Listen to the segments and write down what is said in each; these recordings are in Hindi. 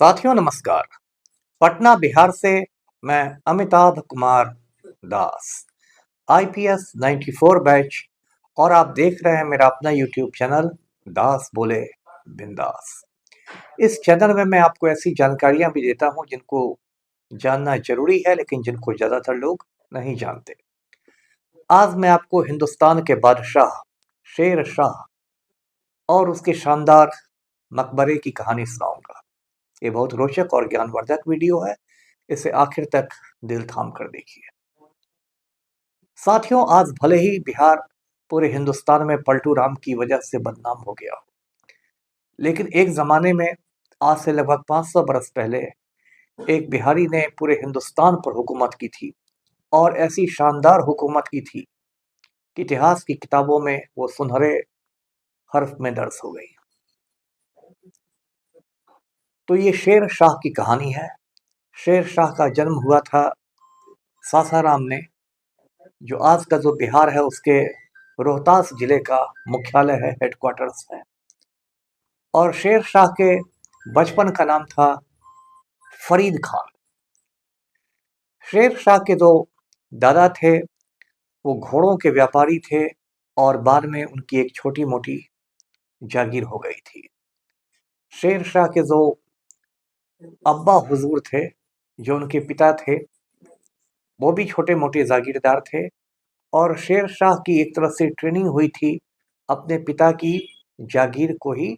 साथियों नमस्कार। पटना बिहार से मैं अमिताभ कुमार दास, आईपीएस 94 बैच, और आप देख रहे हैं मेरा अपना यूट्यूब चैनल दास बोले बिंदास। इस चैनल में मैं आपको ऐसी जानकारियां भी देता हूं जिनको जानना जरूरी है, लेकिन जिनको ज्यादातर लोग नहीं जानते। आज मैं आपको हिंदुस्तान के बादशाह शेर शाह और उसके शानदार मकबरे की कहानी सुनाऊंगा। ये बहुत रोचक और ज्ञानवर्धक वीडियो है, इसे आखिर तक दिल थाम कर देखिए। साथियों, आज भले ही बिहार पूरे हिंदुस्तान में पलटू राम की वजह से बदनाम हो गया हो, लेकिन एक जमाने में, आज से लगभग 500 बरस पहले, एक बिहारी ने पूरे हिंदुस्तान पर हुकूमत की थी, और ऐसी शानदार हुकूमत की थी कि इतिहास की किताबों में वो सुनहरे हर्फ में दर्ज हो गई। तो ये शेर शाह की कहानी है। शेर शाह का जन्म हुआ था सासाराम में, जो आज का जो बिहार है उसके रोहतास जिले का मुख्यालय है, हेडक्वार्टर्स है। और शेर शाह के बचपन का नाम था फरीद खान। शेर शाह के जो दादा थे वो घोड़ों के व्यापारी थे, और बाद में उनकी एक छोटी मोटी जागीर हो गई थी। शेर शाह के जो अब्बा हुजूर थे, जो उनके पिता थे, वो भी छोटे मोटे जागीरदार थे, और शेर शाह की एक तरह से ट्रेनिंग हुई थी अपने पिता की जागीर को ही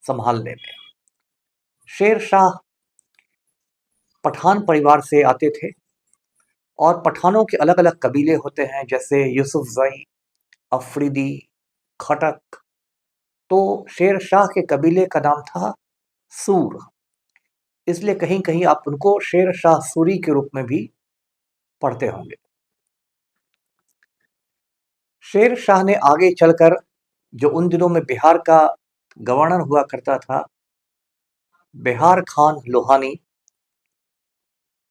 संभालने में। शेर शाह पठान परिवार से आते थे, और पठानों के अलग अलग कबीले होते हैं, जैसे यूसुफजई, अफरीदी, खटक। तो शेर शाह के कबीले का नाम था सूर, इसलिए कहीं कहीं आप उनको शेर शाह सूरी के रूप में भी पढ़ते होंगे। शेर शाह ने आगे चलकर, जो उन दिनों में बिहार का गवर्नर हुआ करता था, बिहार खान लोहानी,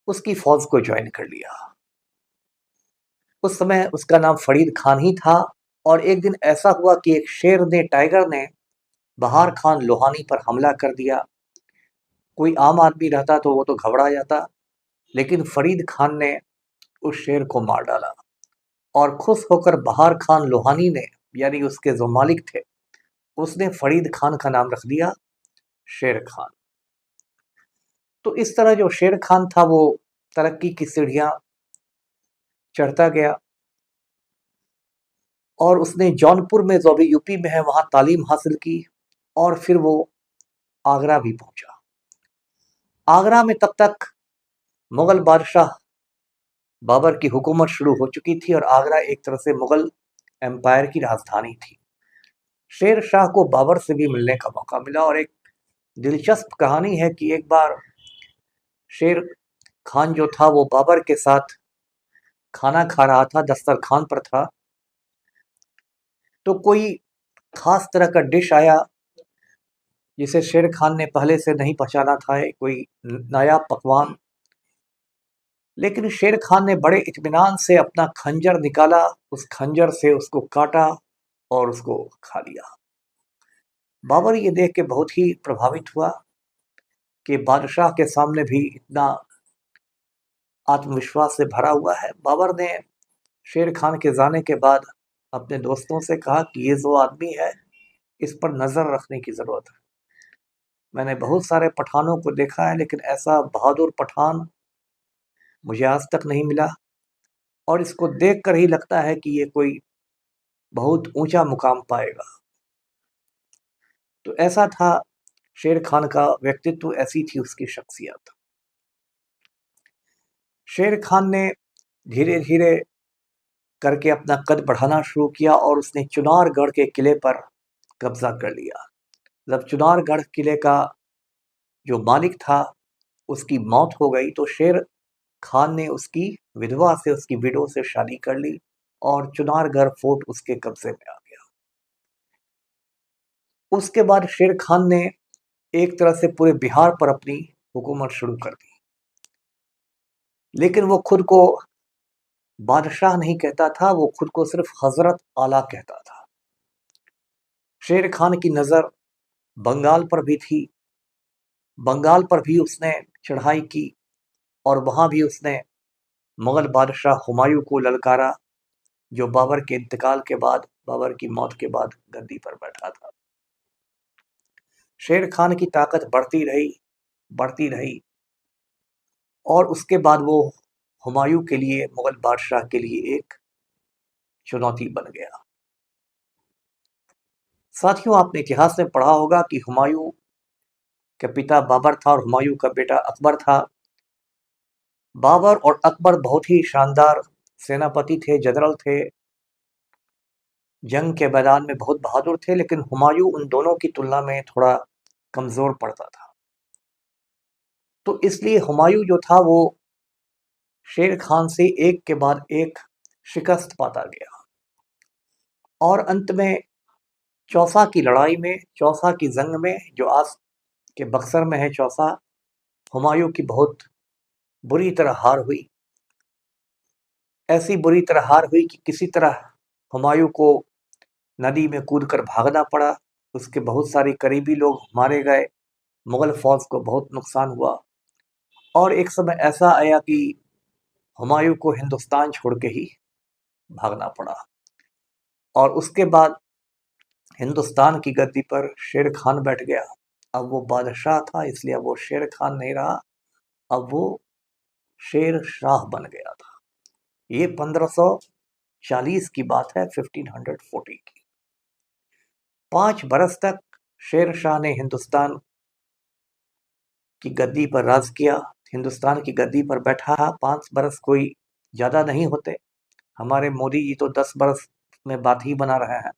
उसकी फौज को ज्वाइन कर लिया। उस समय उसका नाम फरीद खान ही था। और एक दिन ऐसा हुआ कि एक शेर ने, टाइगर ने बहार खान लोहानी पर हमला कर दिया। कोई आम आदमी रहता तो वो तो घबरा जाता, लेकिन फरीद खान ने उस शेर को मार डाला। और खुश होकर बहार खान लोहानी ने, यानी उसके जो मालिक थे, उसने फरीद खान का नाम रख दिया शेर खान। तो इस तरह जो शेर खान था वो तरक्की की सीढ़ियां चढ़ता गया, और उसने जौनपुर में, जो अभी यूपी में है, वहां तालीम हासिल की, और फिर वो आगरा भी पहुंचा। आगरा में तब तक मुगल बादशाह बाबर की हुकूमत शुरू हो चुकी थी, और आगरा एक तरह से मुगल एम्पायर की राजधानी थी। शेर शाह को बाबर से भी मिलने का मौका मिला, और एक दिलचस्प कहानी है कि एक बार शेर खान जो था वो बाबर के साथ खाना खा रहा था, दस्तरखान पर था। तो कोई खास तरह का डिश आया जिसे शेर खान ने पहले से नहीं पहचाना था, कोई नया पकवान। लेकिन शेर खान ने बड़े इत्मीनान से अपना खंजर निकाला, उस खंजर से उसको काटा और उसको खा लिया। बाबर ये देख के बहुत ही प्रभावित हुआ कि बादशाह के सामने भी इतना आत्मविश्वास से भरा हुआ है। बाबर ने शेर खान के जाने के बाद अपने दोस्तों से कहा कि ये जो आदमी है, इस पर नजर रखने की जरूरत है। मैंने बहुत सारे पठानों को देखा है, लेकिन ऐसा बहादुर पठान मुझे आज तक नहीं मिला, और इसको देखकर ही लगता है कि ये कोई बहुत ऊंचा मुकाम पाएगा। तो ऐसा था शेर खान का व्यक्तित्व, ऐसी थी उसकी शख्सियत। शेर खान ने धीरे धीरे करके अपना कद बढ़ाना शुरू किया, और उसने चुनारगढ़ के किले पर कब्जा कर लिया। जब चुनारगढ़ किले का जो मालिक था उसकी मौत हो गई, तो शेर खान ने उसकी विधवा से, उसकी विडो से शादी कर ली, और चुनारगढ़ फोर्ट उसके कब्जे में आ गया। उसके बाद शेर खान ने एक तरह से पूरे बिहार पर अपनी हुकूमत शुरू कर दी। लेकिन वो खुद को बादशाह नहीं कहता था, वो खुद को सिर्फ हजरत आला कहता था। शेर खान की नजर बंगाल पर भी थी, बंगाल पर भी उसने चढ़ाई की और वहाँ भी उसने मुग़ल बादशाह हुमायूं को ललकारा, जो बाबर के इंतकाल के बाद, बाबर की मौत के बाद गद्दी पर बैठा था। शेर खान की ताकत बढ़ती रही और उसके बाद वो हुमायूं के लिए, मुग़ल बादशाह के लिए एक चुनौती बन गया। साथियों, आपने इतिहास में पढ़ा होगा कि हुमायूं के पिता बाबर था और हुमायूं का बेटा अकबर था। बाबर और अकबर बहुत ही शानदार सेनापति थे, जनरल थे, जंग के मैदान में बहुत बहादुर थे, लेकिन हुमायूं उन दोनों की तुलना में थोड़ा कमजोर पड़ता था। तो इसलिए हुमायूं जो था वो शेर खान से एक के बाद एक शिकस्त पाता गया और अंत में चौसा की लड़ाई में, चौसा की जंग में, जो आज के बक्सर में है चौसा, हुमायूं की बहुत बुरी तरह हार हुई। ऐसी बुरी तरह हार हुई कि किसी तरह हुमायूं को नदी में कूदकर भागना पड़ा। उसके बहुत सारे करीबी लोग मारे गए, मुगल फौज को बहुत नुकसान हुआ और एक समय ऐसा आया कि हुमायूं को हिंदुस्तान छोड़ के ही भागना पड़ा और उसके बाद हिंदुस्तान की गद्दी पर शेर खान बैठ गया। अब वो बादशाह था, इसलिए अब वो शेर खान नहीं रहा, अब वो शेर शाह बन गया था। ये 1540 की बात है, 1540 की। 5 बरस तक शेर शाह ने हिंदुस्तान की गद्दी पर राज किया, हिंदुस्तान की गद्दी पर बैठा। 5 बरस कोई ज़्यादा नहीं होते। हमारे मोदी जी तो 10 बरस में बात ही बना रहे हैं।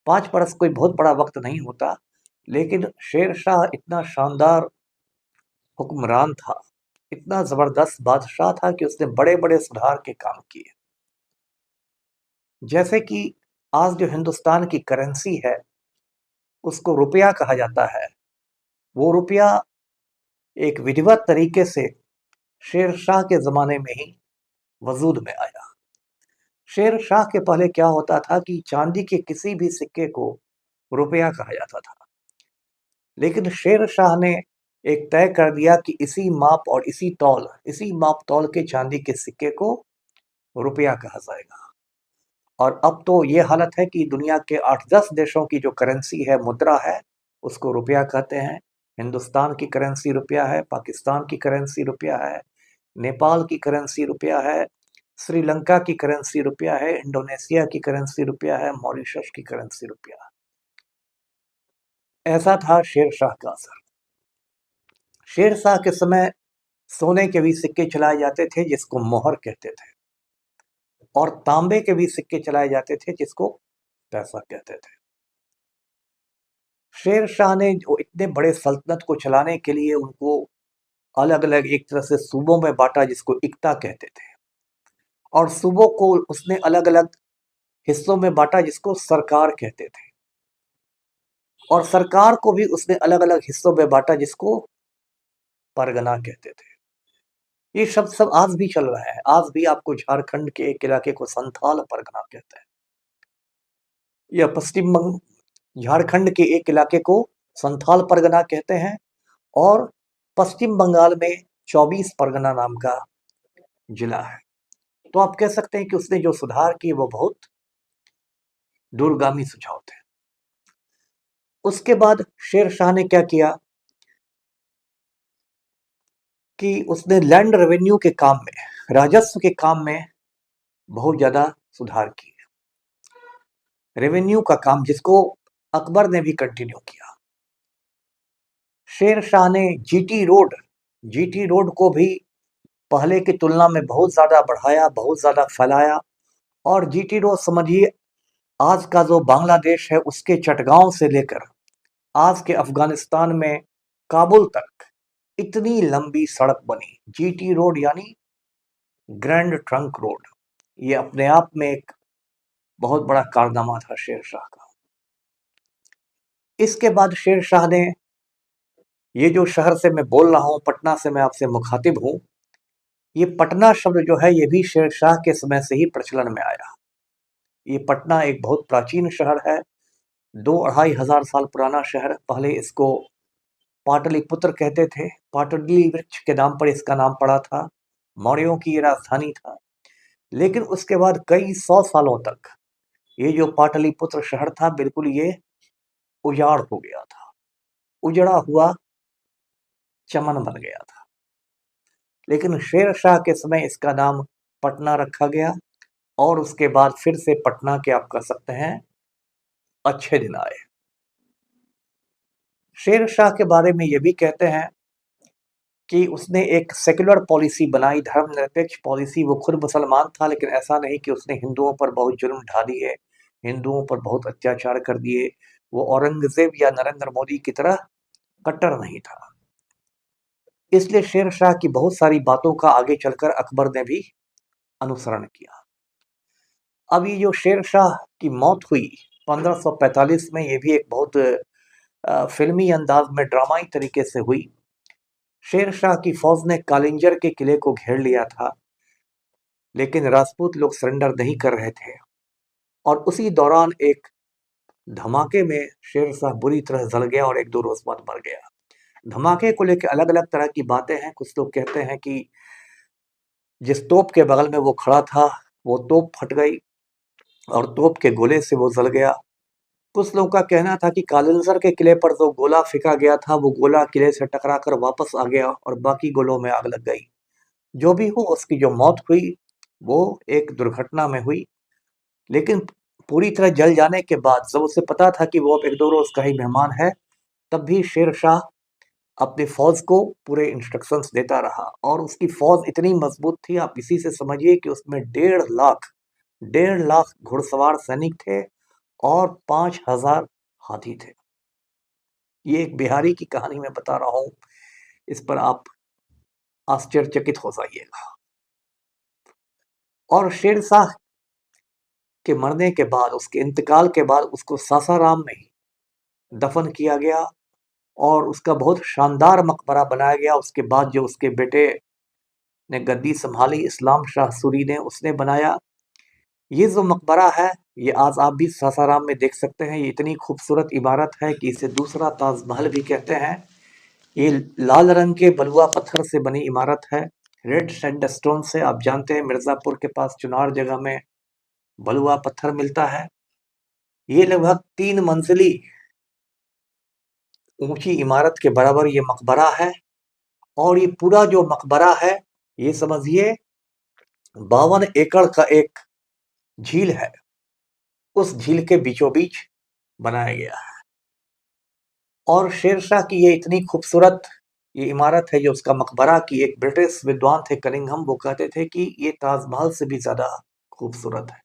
5 बरस कोई बहुत बड़ा वक्त नहीं होता, लेकिन शेर शाह इतना शानदार हुक्मरान था, इतना ज़बरदस्त बादशाह था कि उसने बड़े बड़े सुधार के काम किए। जैसे कि आज जो हिंदुस्तान की करेंसी है उसको रुपया कहा जाता है, वो रुपया एक विधिवत तरीके से शेर शाह के ज़माने में ही वजूद में आया। शेर शाह के पहले क्या होता था कि चांदी के किसी भी सिक्के को रुपया कहा जाता था, लेकिन शेर शाह ने एक तय कर दिया कि इसी माप और इसी माप तौल के चांदी के सिक्के को रुपया कहा जाएगा। और अब तो ये हालत है कि दुनिया के 8-10 देशों की जो करेंसी है, मुद्रा है, उसको रुपया कहते हैं। हिंदुस्तान की करेंसी रुपया है, पाकिस्तान की करेंसी रुपया है, नेपाल की करेंसी रुपया है, श्रीलंका की करेंसी रुपया है, इंडोनेशिया की करेंसी रुपया है, मॉरिशस की करेंसी रुपया है। ऐसा था शेर शाह का असर। शेर शाह के समय सोने के भी सिक्के चलाए जाते थे जिसको मोहर कहते थे, और तांबे के भी सिक्के चलाए जाते थे जिसको पैसा कहते थे। शेर शाह ने जो इतने बड़े सल्तनत को चलाने के लिए उनको अलग अलग एक तरह से सूबों में बांटा, जिसको इक्ता कहते थे, और सूबों को उसने अलग अलग हिस्सों में बांटा जिसको सरकार कहते थे, और सरकार को भी उसने अलग अलग हिस्सों में बांटा जिसको परगना कहते थे। ये शब्द सब आज भी चल रहा है। आज भी आपको झारखंड के एक इलाके को संथाल परगना कहते हैं, या झारखंड के एक इलाके को संथाल परगना कहते हैं, और पश्चिम बंगाल में 24 परगना नाम का जिला है। तो आप कह सकते हैं कि उसने जो सुधार किए वो बहुत दूरगामी सुझाव थे। उसके बाद शेर शाह ने क्या किया कि उसने लैंड रेवेन्यू के काम में, राजस्व के काम में बहुत ज्यादा सुधार किए। रेवेन्यू का काम जिसको अकबर ने भी कंटिन्यू किया। शेर शाह ने जीटी रोड को भी पहले की तुलना में बहुत ज़्यादा बढ़ाया, बहुत ज़्यादा फैलाया, और जीटी रोड समझिए आज का जो बांग्लादेश है उसके चटगांव से लेकर आज के अफगानिस्तान में काबुल तक इतनी लंबी सड़क बनी। जीटी रोड यानी ग्रैंड ट्रंक रोड, ये अपने आप में एक बहुत बड़ा कारनामा था शेर शाह का। इसके बाद शेर शाह ने, ये जो शहर से मैं बोल रहा हूँ, पटना से मैं आपसे मुखातिब हूँ, ये पटना शब्द जो है ये भी शेर शाह के समय से ही प्रचलन में आया। ये पटना एक बहुत प्राचीन शहर है, 2-2.5 हजार साल पुराना शहर। पहले इसको पाटलिपुत्र कहते थे। पाटली वृक्ष के नाम पर इसका नाम पड़ा था। मौर्यों की ये राजधानी था। लेकिन उसके बाद कई 100 सालों तक ये जो पाटलिपुत्र शहर था बिल्कुल ये उजाड़ हो गया था। उजड़ा हुआ चमन बन गया था। लेकिन शेर शाह के समय इसका नाम पटना रखा गया और उसके बाद फिर से पटना के आप कह सकते हैं अच्छे दिन आए। शेर शाह के बारे में ये भी कहते हैं कि उसने एक सेक्युलर पॉलिसी बनाई, धर्मनिरपेक्ष पॉलिसी। वो खुद मुसलमान था, लेकिन ऐसा नहीं कि उसने हिंदुओं पर बहुत जुल्म ढा दिए, हिंदुओं पर बहुत अत्याचार कर दिए। वो औरंगजेब या नरेंद्र मोदी की तरह कट्टर नहीं था। इसलिए शेर शाह की बहुत सारी बातों का आगे चलकर अकबर ने भी अनुसरण किया। अब ये जो शेर शाह की मौत हुई 1545 में, ये भी एक बहुत फिल्मी अंदाज में ड्रामाई तरीके से हुई। शेर शाह की फौज ने कालिंजर के किले को घेर लिया था, लेकिन राजपूत लोग सरेंडर नहीं कर रहे थे। और उसी दौरान एक धमाके में शेर शाह बुरी तरह जल गया और 1-2 रोज बाद मर गया। धमाके को लेकर अलग अलग तरह की बातें हैं। कुछ लोग कहते हैं कि जिस तोप के बगल में वो खड़ा था वो तोप फट गई और तोप के गोले से वो जल गया। कुछ लोगों का कहना था कि कालिंजर के किले पर जो गोला फेंका गया था वो गोला किले से टकराकर वापस आ गया और बाकी गोलों में आग लग गई। जो भी हो, उसकी जो मौत हुई वो एक दुर्घटना में हुई। लेकिन पूरी तरह जल जाने के बाद जब उसे पता था कि वो अब 1-2 रोज का ही मेहमान है, तब भी शेर शाह अपनी फौज को पूरे इंस्ट्रक्शंस देता रहा और उसकी फौज इतनी मजबूत थी, आप इसी से समझिए कि उसमें 1.5 लाख घुड़सवार सैनिक थे और 5,000 हाथी थे। ये एक बिहारी की कहानी मैं बता रहा हूं, इस पर आप आश्चर्यचकित हो जाइएगा। और शेर शाह के मरने के बाद, उसके इंतकाल के बाद उसको सासाराम में ही दफन किया गया और उसका बहुत शानदार मकबरा बनाया गया। उसके बाद जो उसके बेटे ने गद्दी संभाली, इस्लाम शाह सूरी ने, उसने बनाया। ये जो मकबरा है ये आज आप भी सासाराम में देख सकते हैं। ये इतनी खूबसूरत इमारत है कि इसे दूसरा ताजमहल भी कहते हैं। ये लाल रंग के बलुआ पत्थर से बनी इमारत है, रेड सैंडस्टोन से। आप जानते हैं मिर्जापुर के पास चुनार जगह में बलुआ पत्थर मिलता है। ये लगभग 3 मंजिली ऊंची इमारत के बराबर ये मकबरा है। और ये पूरा जो मकबरा है ये समझिए 52 एकड़ का एक झील है, उस झील के बीचों बीच बनाया गया है। और शेरशाह की ये इतनी खूबसूरत ये इमारत है जो उसका मकबरा, की एक ब्रिटिश विद्वान थे कनिंघम, वो कहते थे कि ये ताजमहल से भी ज्यादा खूबसूरत है।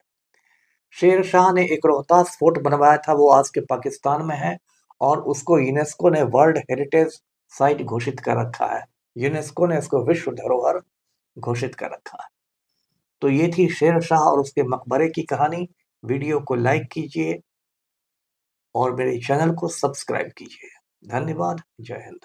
शेर शाह ने एक रोहतास फोर्ट बनवाया था, वो आज के पाकिस्तान में है और उसको यूनेस्को ने वर्ल्ड हेरिटेज साइट घोषित कर रखा है। यूनेस्को ने इसको विश्व धरोहर घोषित कर रखा है। तो ये थी शेर शाह और उसके मकबरे की कहानी। वीडियो को लाइक कीजिए और मेरे चैनल को सब्सक्राइब कीजिए। धन्यवाद। जय हिंद।